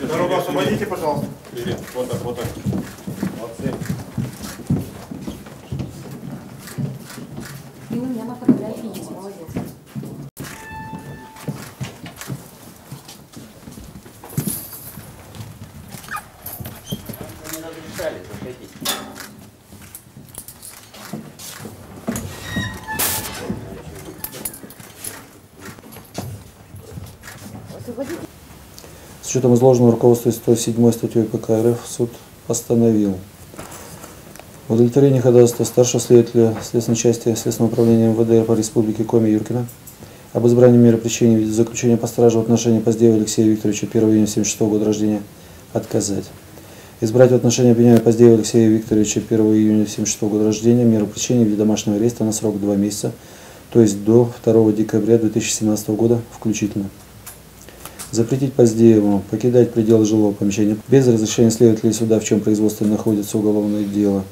Дорогу освободите, пожалуйста. Привет. Вот так, вот так. Молодцы. И у меня на фотографии есть, молодец. Не разрешали заходить. С учетом изложенного руководства 107 статьей ПК РФ суд постановил в удовлетворении ходатайства старшего следователя следственной части Следственного управления МВД по Республике Коми Юркина об избрании меры пресечения в виде заключения под стражу в отношении Поздеева Алексея Викторовича 1 июня 1976 года рождения отказать. Избрать в отношении обвиняемого Поздеева Алексея Викторовича 1 июня 1976 года рождения меру пресечения в виде домашнего ареста на срок 2 месяца, то есть до 2 декабря 2017 года включительно. Запретить Поздееву покидать пределы жилого помещения без разрешения следователя суда, в чем производстве находится уголовное дело,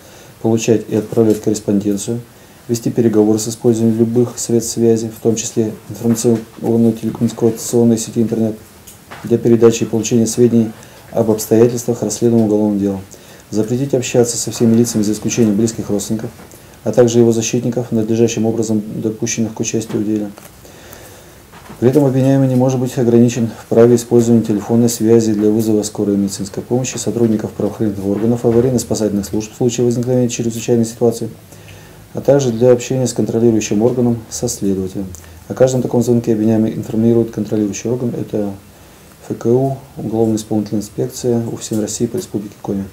получать и отправлять корреспонденцию, вести переговоры с использованием любых средств связи, в том числе информационно-телекоммуникационной сети интернет, для передачи и получения сведений об обстоятельствах расследуемого уголовного дела. Запретить общаться со всеми лицами, за исключением близких родственников, а также его защитников, надлежащим образом допущенных к участию в деле. При этом обвиняемый не может быть ограничен в праве использования телефонной связи для вызова скорой медицинской помощи, сотрудников правоохранительных органов, аварийно-спасательных служб в случае возникновения чрезвычайной ситуации, а также для общения с контролирующим органом, со следователем. О каждом таком звонке обвиняемый информирует контролирующий орган, это ФКУ, Уголовно-исполнительная инспекция УФСИН России по Республике Коми.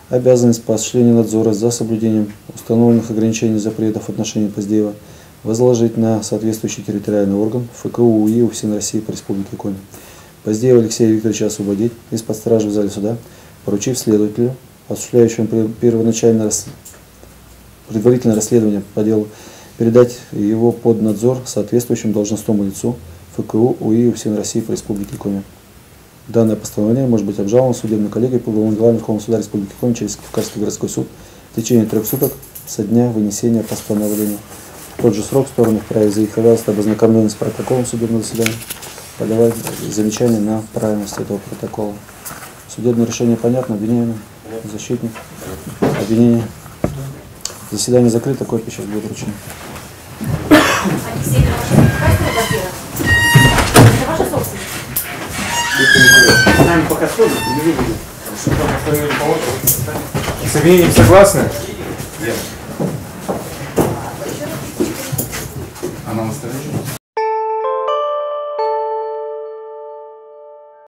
Обязанность по осуществлению надзора за соблюдением установленных ограничений запретов в отношении Поздеева возложить на соответствующий территориальный орган ФКУ УИ УФСИН России по Республике Коми. Поздеева Алексея Викторовича освободить из-под стражи в зале суда, поручив следователю, осуществляющему предварительное расследование по делу, передать его под надзор соответствующему должностному лицу ФКУ УИ УФСИН России по Республике Коми. Данное постановление может быть обжаловано судебной коллегией по уголовным делам Верховного суда Республики Коми через Кавказский городской суд в течение 3 суток со дня вынесения постановления. В тот же срок стороны вправе заявить ходатайство об ознакомлении с протоколом судебного заседания, подавать замечания на правильность этого протокола. Судебное решение понятно, обвиняемый, защитник, обвинение. Заседание закрыто, копия сейчас будет вручена. Алексей, это ваша собственность? С нами пока сложно, не видели. С обвинением согласны? Она на стороне.